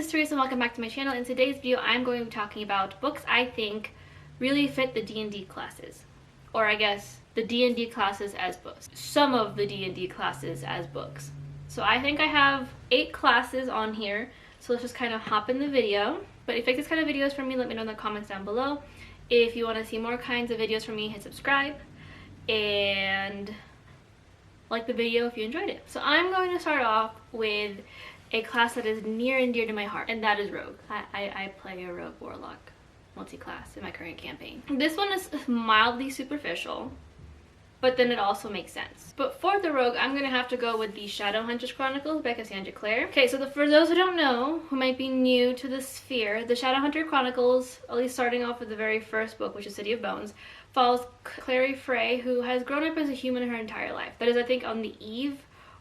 is Teresa and welcome back to my channel. In today's video, I'm going to be talking about books I think really fit the D&D classes. Or I guess, the D&D classes as books. Some of the D&D classes as books. So I think I have 8 classes on here, so let's just kind of hop in the video. But if you like this kind of videos from me, let me know in the comments down below. If you want to see more kinds of videos from me, hit subscribe. And like the video if you enjoyed it. So I'm going to start off with a class that is near and dear to my heart, and that is Rogue. I play a Rogue Warlock multi-class in my current campaign. This one is mildly superficial, but then it also makes sense. But for the Rogue, I'm going to have to go with the Shadowhunters Chronicles by Cassandra Clare. Okay, so for those who don't know, who might be new to the sphere, the Shadowhunter Chronicles, at least starting off with the very first book, which is City of Bones, follows Clary Frey, who has grown up as a human her entire life. That is, I think, on the eve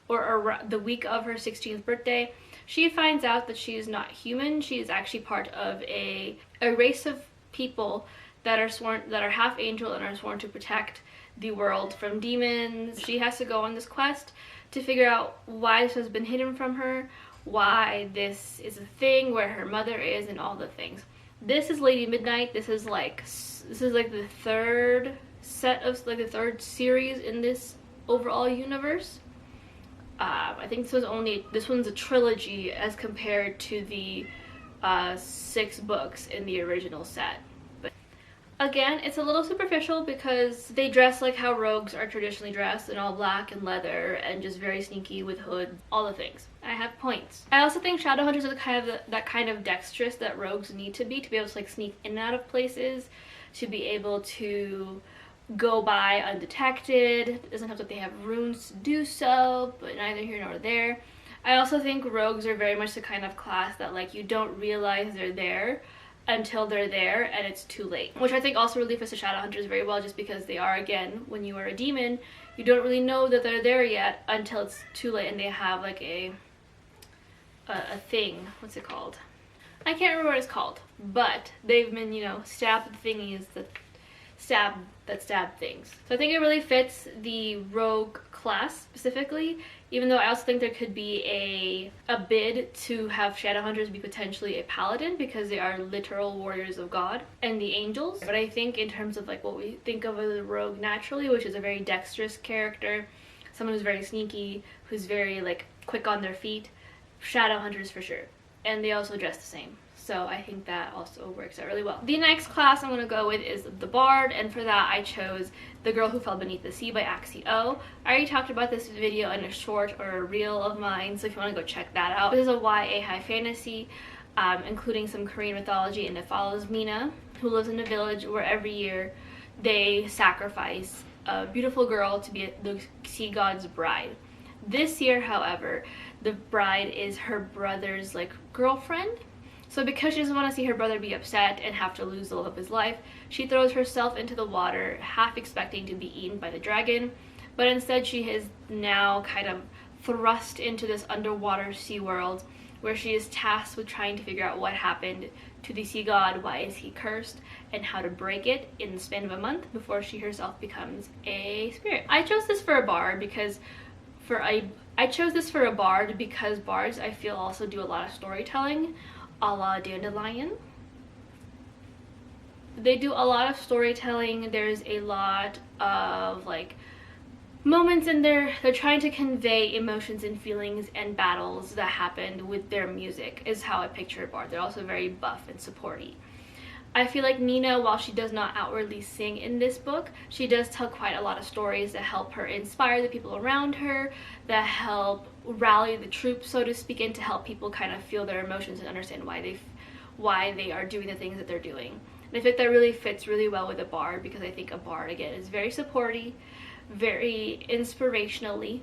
or the week of her 16th birthday, she finds out that she is not human. She is actually part of a race of people that are half angel and are sworn to protect the world from demons. She has to go on this quest to figure out why this has been hidden from her, why this is a thing, where her mother is, and all the things. This is Lady Midnight. This is like the third set of the third series in this overall universe. I think this one's a trilogy as compared to the 6 books in the original set. But again, it's a little superficial because they dress like how rogues are traditionally dressed, in all black and leather and just very sneaky with hoods, all the things. I have points. I also think Shadowhunters are that kind of dexterous that rogues need to be able to like sneak in and out of places, to be able to go by undetected. It doesn't help that they have runes to do so, but neither here nor there. I also think rogues are very much the kind of class that like you don't realize they're there until they're there and it's too late, which I think also really fits the Shadowhunters very well, just because they are, again, when you are a demon, you don't really know that they're there yet until it's too late, and they have like a thing, what's it called? I can't remember what it's called, but they've been, you know, stabbed thingies that stab things. So I think it really fits the rogue class specifically, even though I also think there could be a bid to have Shadowhunters be potentially a paladin, because they are literal warriors of God and the angels. But I think in terms of like what we think of as a rogue naturally, which is a very dexterous character, someone who's very sneaky, who's very like quick on their feet, Shadowhunters for sure. And they also dress the same. So I think that also works out really well. The next class I'm going to go with is the Bard, and for that I chose The Girl Who Fell Beneath the Sea by Axie O. I already talked about this video in a short or a reel of mine, so if you want to go check that out. This is a YA high fantasy, including some Korean mythology, and it follows Mina, who lives in a village where every year they sacrifice a beautiful girl to be the sea god's bride. This year, however, the bride is her brother's like girlfriend. So because she doesn't want to see her brother be upset and have to lose the love of his life, she throws herself into the water, half expecting to be eaten by the dragon. But instead she is now kind of thrust into this underwater sea world, where she is tasked with trying to figure out what happened to the sea god, why is he cursed, and how to break it in the span of a month before she herself becomes a spirit. I chose this for a bard because bards, I feel, also do a lot of storytelling, a la Dandelion. They do a lot of storytelling. There's a lot of like moments in there. They're trying to convey emotions and feelings and battles that happened with their music, is how I picture a bard. They're also very buff and supporty. I feel like Nina, while she does not outwardly sing in this book, she does tell quite a lot of stories that help her inspire the people around her, that help rally the troops, so to speak, and to help people kind of feel their emotions and understand why they are doing the things that they're doing. And I think that really fits really well with a bard, because I think a bard, again, is very supporty, very inspirationally,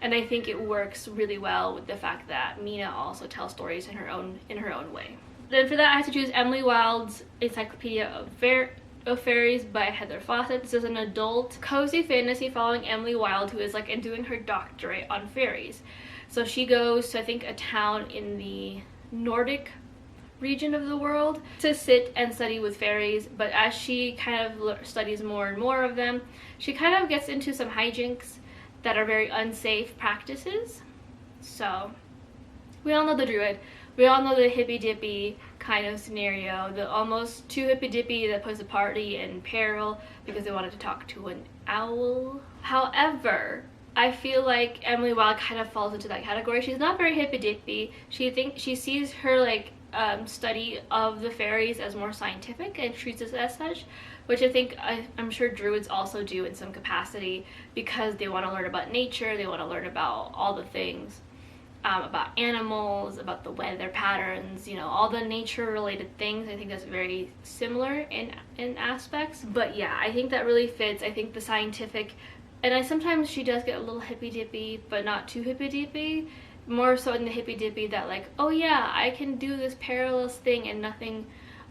and I think it works really well with the fact that Mina also tells stories in her own way. Then for that I had to choose Emily Wilde's Encyclopedia of Fairies by Heather Fawcett. This is an adult cozy fantasy following Emily Wilde, who is like doing her doctorate on fairies. So she goes to, I think, a town in the Nordic region of the world to sit and study with fairies, but as she kind of studies more and more of them, she kind of gets into some hijinks that are very unsafe practices. So we all know the druid. We all know the hippy dippy kind of scenario, the almost too hippy dippy that puts the party in peril because they wanted to talk to an owl. However, I feel like Emily Wilde kind of falls into that category. She's not very hippy dippy. She sees her like study of the fairies as more scientific and treats it as such, which I'm sure druids also do in some capacity, because they want to learn about nature, they want to learn about all the things, about animals, about the weather patterns, you know, all the nature related things. I think that's very similar in aspects. But yeah, I think that really fits. I think the scientific, and sometimes she does get a little hippy dippy, but not too hippy dippy. More so in the hippy dippy that like, oh yeah, I can do this perilous thing and nothing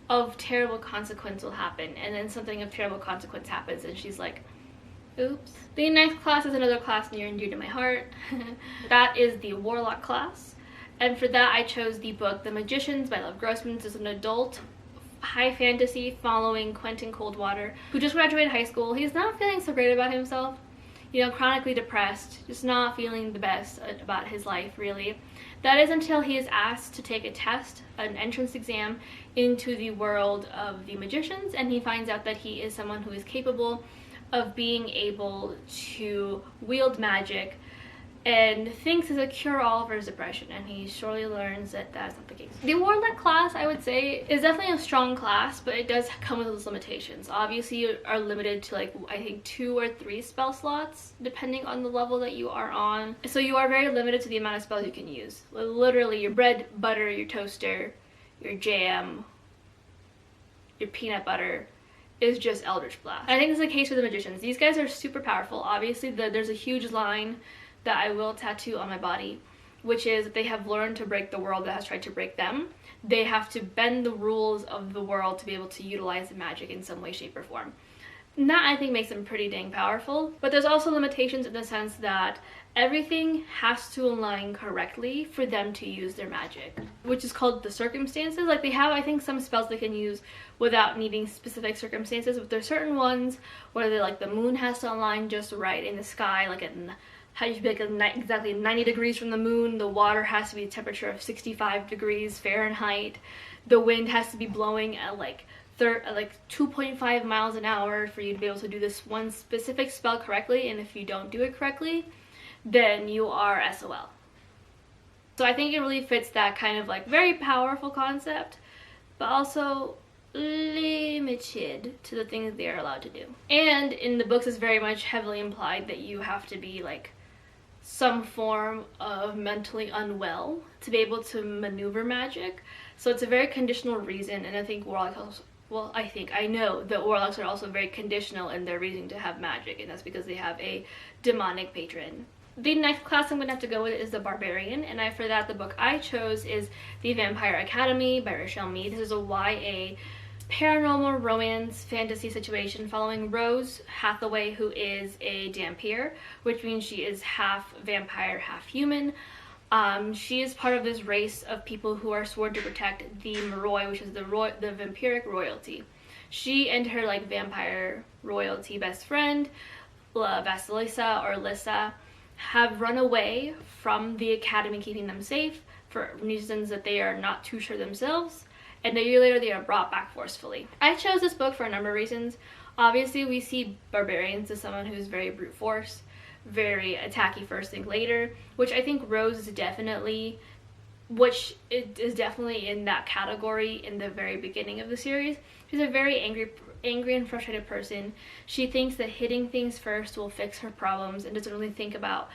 of terrible consequence will happen, and then something of terrible consequence happens and she's like, oops. The next class is another class near and dear to my heart. That is the Warlock class, and for that I chose the book The Magicians by Lev Grossman. This is an adult high fantasy following Quentin Coldwater, who just graduated high school. He's not feeling so great about himself, you know, chronically depressed, just not feeling the best about his life, really. That is until he is asked to take a test, an entrance exam into the world of the magicians, and he finds out that he is someone who is capable of being able to wield magic and thinks is a cure-all for his depression, and he surely learns that that's not the case. The Warlock class, I would say, is definitely a strong class, but it does come with its limitations. Obviously, you are limited to like, I think 2 or 3 spell slots, depending on the level that you are on. So you are very limited to the amount of spells you can use. Literally, your bread, butter, your toaster, your jam, your peanut butter is just Eldritch Blast. I think this is the case for the magicians. These guys are super powerful. Obviously, there's a huge line that I will tattoo on my body, which is that they have learned to break the world that has tried to break them. They have to bend the rules of the world to be able to utilize the magic in some way, shape, or form. And that, I think, makes them pretty dang powerful. But there's also limitations in the sense that everything has to align correctly for them to use their magic, which is called the circumstances. Like, they have, I think, some spells they can use without needing specific circumstances, but there's certain ones where they're like, the moon has to align just right in the sky, like in how you should be like exactly 90 degrees from the moon. The water has to be a temperature of 65 degrees Fahrenheit. The wind has to be blowing at like 2.5 miles an hour for you to be able to do this one specific spell correctly, and if you don't do it correctly, then you are SOL. So I think it really fits that kind of like very powerful concept, but also limited to the things they are allowed to do. And in the books, it's very much heavily implied that you have to be like some form of mentally unwell to be able to maneuver magic. So it's a very conditional reason, and I think warlocks also, well, I know that warlocks are also very conditional in their reason to have magic, and that's because they have a demonic patron. The next class I'm going to have to go with is the Barbarian, and for that the book I chose is The Vampire Academy by Rochelle Mead. This is a YA paranormal romance fantasy situation following Rose Hathaway, who is a Dhampir, which means she is half vampire, half human. She is part of this race of people who are sworn to protect the Moroi, which is the vampiric royalty. She and her like vampire royalty best friend, Vasilisa or Lissa, have run away from the academy, keeping them safe for reasons that they are not too sure themselves, and a year later they are brought back forcefully. I chose this book for a number of reasons. Obviously, we see barbarians as someone who's very brute force, very attacky first, think later, which I think Rose is definitely, which is definitely in that category in the very beginning of the series. She's a very angry and frustrated person. She thinks that hitting things first will fix her problems and doesn't really think about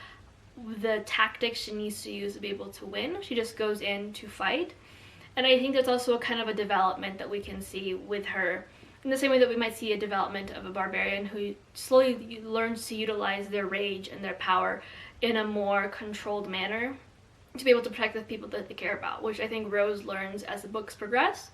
the tactics she needs to use to be able to win. She just goes in to fight. And I think that's also a kind of a development that we can see with her, in the same way that we might see a development of a barbarian who slowly learns to utilize their rage and their power in a more controlled manner to be able to protect the people that they care about, which I think Rose learns as the books progress.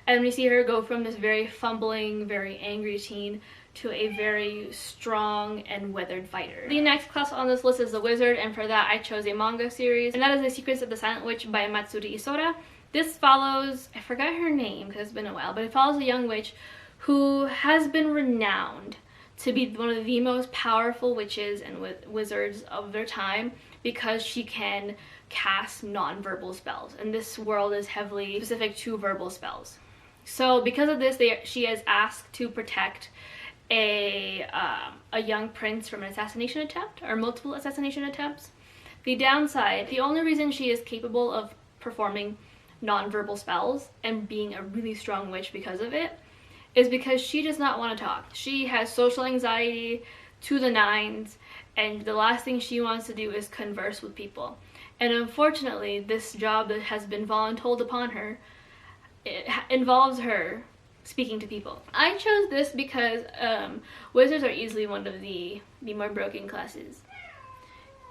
And we see her go from this very fumbling, very angry teen to a very strong and weathered fighter. The next class on this list is the Wizard, and for that I chose a manga series, and that is The Secrets of the Silent Witch by Matsuri Isora. This follows, I forgot her name because it's been a while, but it follows a young witch who has been renowned to be one of the most powerful witches and wizards of their time, because she can cast non-verbal spells, and this world is heavily specific to verbal spells. So because of this, she is asked to protect a young prince from an assassination attempt, or multiple assassination attempts. The downside, the only reason she is capable of performing non-verbal spells and being a really strong witch because of it, is because she does not want to talk. She has social anxiety to the nines, and the last thing she wants to do is converse with people. And unfortunately, this job that has been voluntold upon her, it involves her speaking to people. I chose this because wizards are easily one of the more broken classes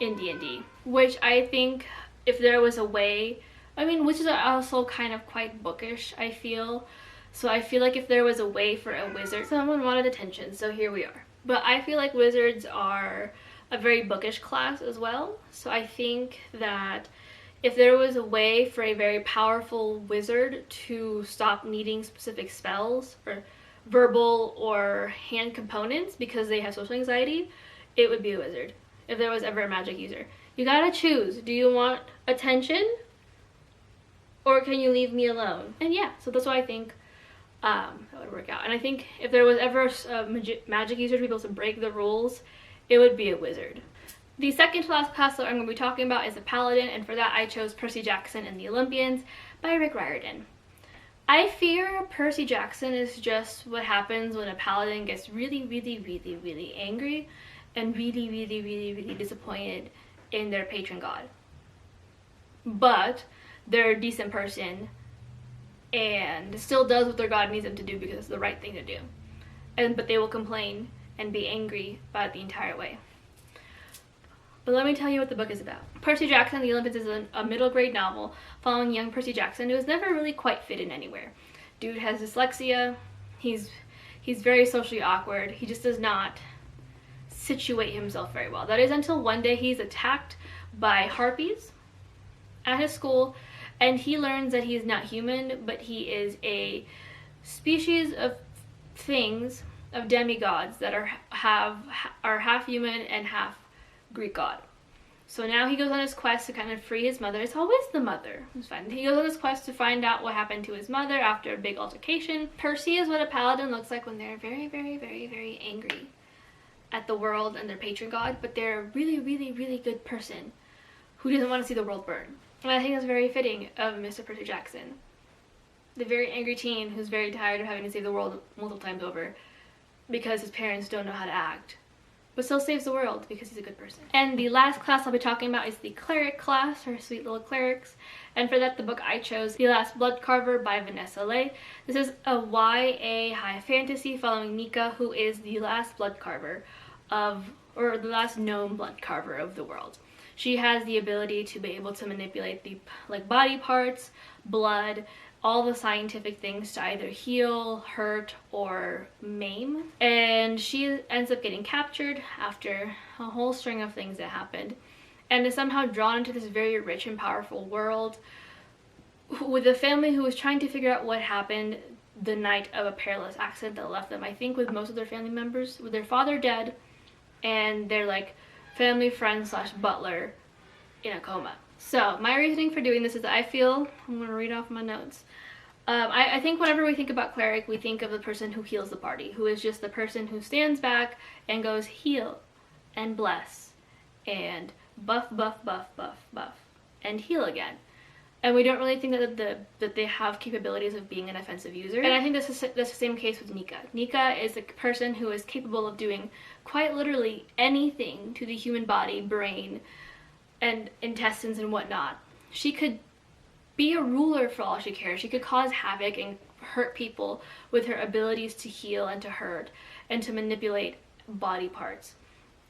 in D&D, which I think if there was a way, I mean, witches are also kind of quite bookish, I feel. So I feel like if there was a way for a wizard, someone wanted attention, so here we are. But I feel like wizards are a very bookish class as well. So I think that if there was a way for a very powerful wizard to stop needing specific spells or verbal or hand components because they have social anxiety, it would be a wizard. If there was ever a magic user, you gotta choose. Do you want attention, or can you leave me alone? And yeah, so that's why I think that would work out. And I think if there was ever a magic user to be able to break the rules, it would be a wizard. The second to last class that I'm going to be talking about is a paladin, and for that I chose Percy Jackson and the Olympians by Rick Riordan. I fear Percy Jackson is just what happens when a paladin gets really, really, really, really angry and really, really, really, really disappointed in their patron god. But they're a decent person and still does what their god needs them to do because it's the right thing to do. But they will complain and be angry about it the entire way. But let me tell you what the book is about. Percy Jackson and the Olympians is a middle grade novel following young Percy Jackson, who has never really quite fit in anywhere. Dude has dyslexia, he's very socially awkward, he just does not situate himself very well. That is until one day he's attacked by harpies at his school, and he learns that he is not human, but he is a species of things, of demigods that are half human and half Greek god. So now he goes on his quest to kind of free his mother. It's always the mother. It's fine. He goes on this quest to find out what happened to his mother after a big altercation. Percy is what a paladin looks like when they're very, very, very, very angry at the world and their patron god, but they're a really, really, really good person who doesn't want to see the world burn. And I think that's very fitting of Mr. Percy Jackson. The very angry teen who's very tired of having to save the world multiple times over because his parents don't know how to act, but still saves the world because he's a good person. And the last class I'll be talking about is the cleric class, or sweet little clerics. And for that, the book I chose, The Last Blood Carver by Vanessa Lay. This is a YA high fantasy following Nika, who is the last blood carver or the last known blood carver of the world. She has the ability to be able to manipulate the body parts, blood, all the scientific things to either heal, hurt, or maim. And she ends up getting captured after a whole string of things that happened, and is somehow drawn into this very rich and powerful world with a family who was trying to figure out what happened the night of a perilous accident that left them, I think, with most of their family members, with their father dead and their family friend slash butler in a coma. So my reasoning for doing this is that I feel, I'm going to read off my notes. I think whenever we think about cleric, we think of the person who heals the party, who is just the person who stands back and goes heal and bless and buff, buff, buff, buff, buff, and heal again. And we don't really think that they have capabilities of being an offensive user. And I think that's the same case with Nika. Nika is a person who is capable of doing quite literally anything to the human body, brain, and intestines and whatnot. She could be a ruler for all she cares. She could cause havoc and hurt people with her abilities to heal and to hurt and to manipulate body parts.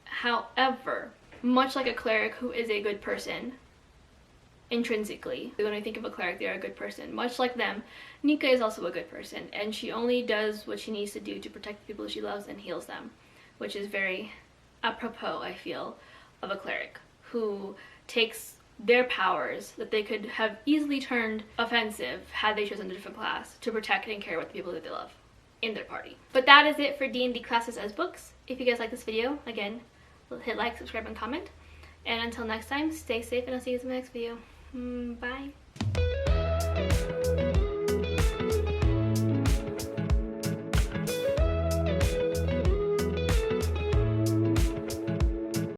However, much like a cleric who is a good person, intrinsically, when we think of a cleric, they're a good person. Much like them, Nika is also a good person, and she only does what she needs to do to protect the people she loves and heals them, which is very apropos, I feel, of a cleric who takes their powers that they could have easily turned offensive had they chosen a different class to protect and care about the people that they love in their party. But that is it for D&D Classes as books. If you guys like this video, again, hit like, subscribe, and comment. And until next time, stay safe and I'll see you in the next video. Bye.